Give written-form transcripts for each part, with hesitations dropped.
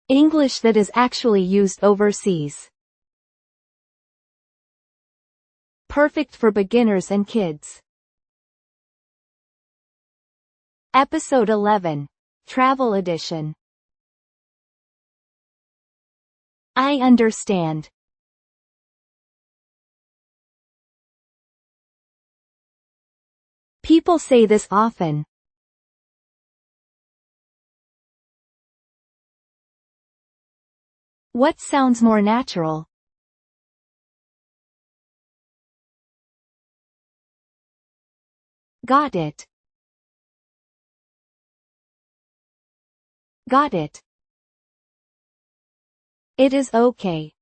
English that is actually used overseas. Perfect for beginners and kids. Episode 11. Travel Edition. I understand. People say this often. What sounds more natural? Got it. Got it. It is okay.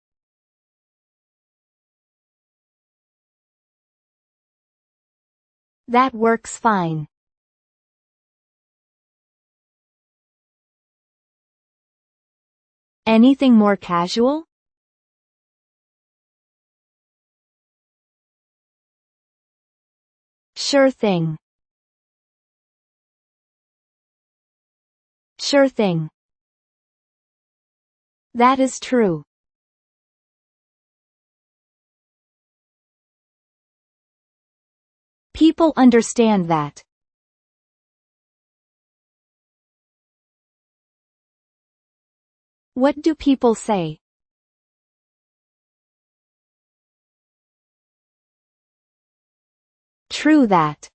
That works fine. Anything more casual? Sure thing. Sure thing. That is true. People understand that. What do people say? True that.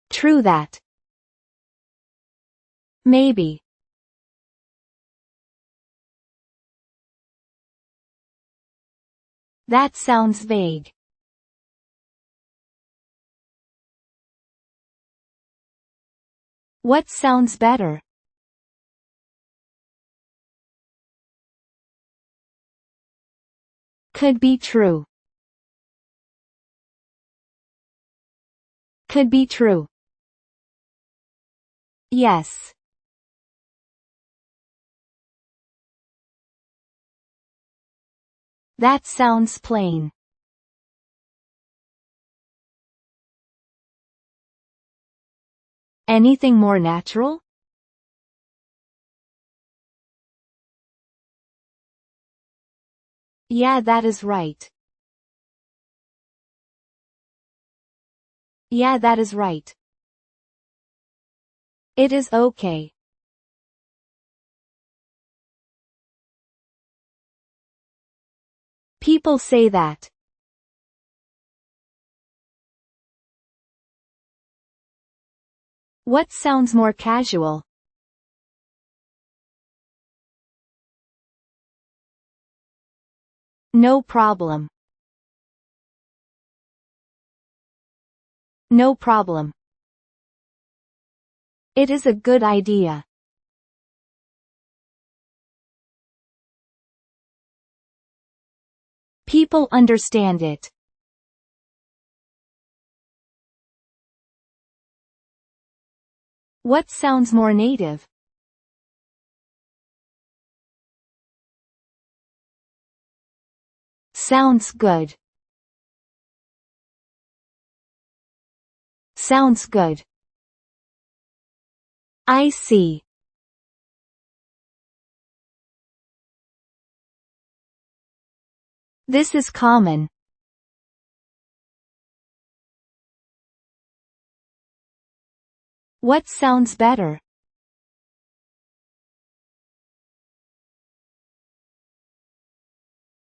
True that. Maybe. That sounds vague. What sounds better? Could be true. Could be true. Yes. That sounds plain. Anything more natural? Yeah, that is right. Yeah, that is right. It is okay. People say that. What sounds more casual? No problem. No problem. It is a good idea. People understand it. What sounds more native? Sounds good. Sounds good. I see. This is common. What sounds better?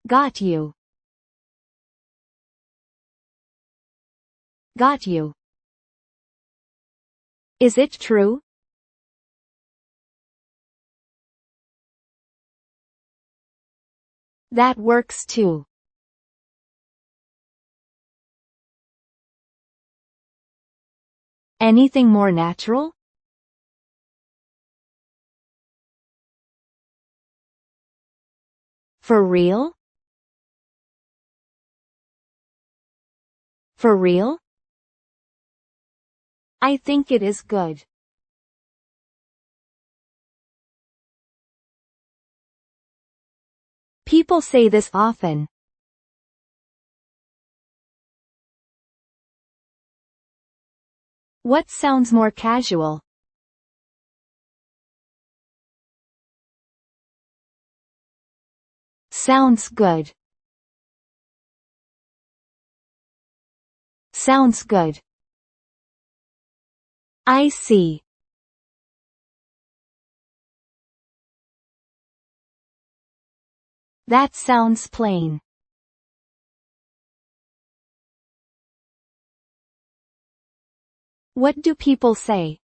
Got you. Got you. Is it true? That works too. Anything more natural? For real? For real? I think it is good. People say this often. What sounds more casual? Sounds good. Sounds good. I see. That sounds plain. What do people say?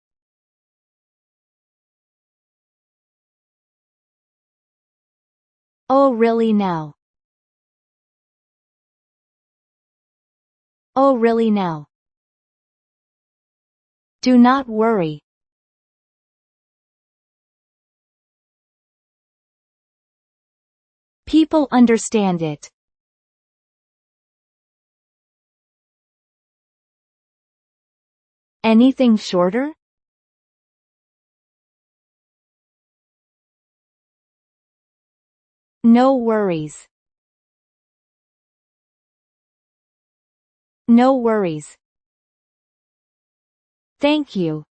Oh really now? Oh really now? Do not worry. People understand it. Anything shorter? No worries. No worries. Thank you.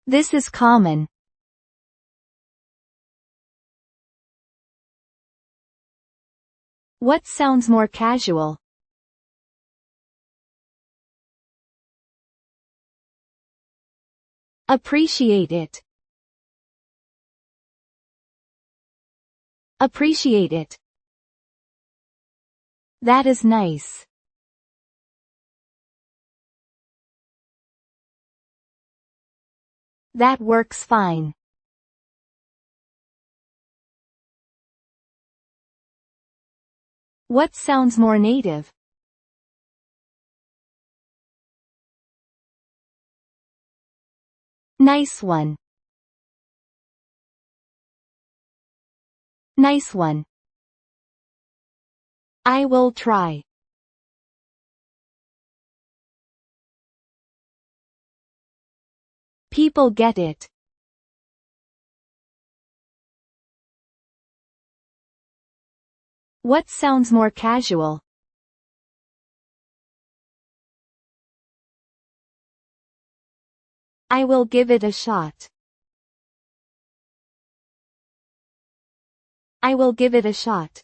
This is common. What sounds more casual? Appreciate it. Appreciate it. That is nice. That works fine. What sounds more native? Nice one. Nice one. I will try. People get it. What sounds more casual? I will give it a shot. I will give it a shot.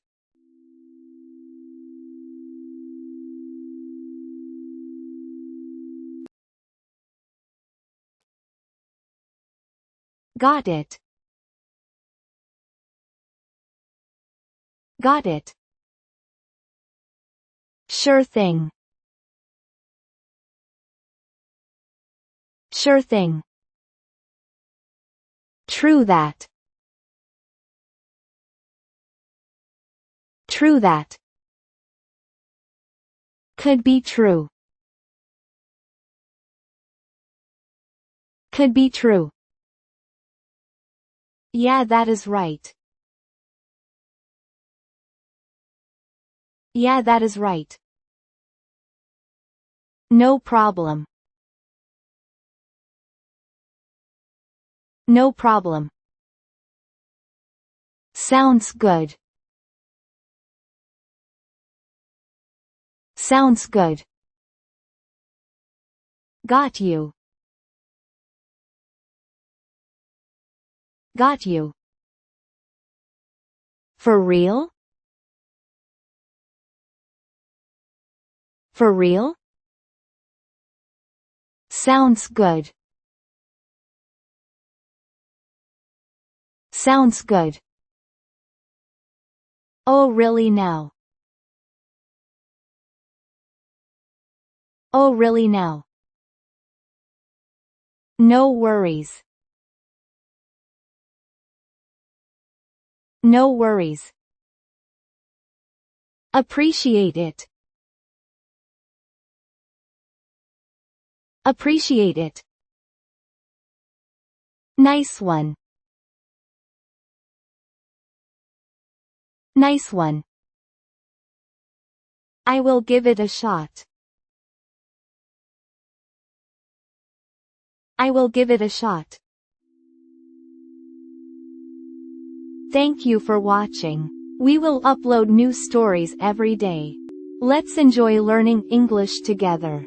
Got it. Got it. Sure thing. Sure thing. True that. True that. Could be true. Could be true. Yeah, that is right. Yeah, that is right. No problem. No problem. Sounds good. Sounds good. Got you. Got you. For real? For real? Sounds good. Sounds good. Oh really now? Oh really now? No worries. No worries. Appreciate it. Appreciate it. Nice one. Nice one. I will give it a shot. I will give it a shot. Thank you for watching. We will upload new stories every day. Let's enjoy learning English together.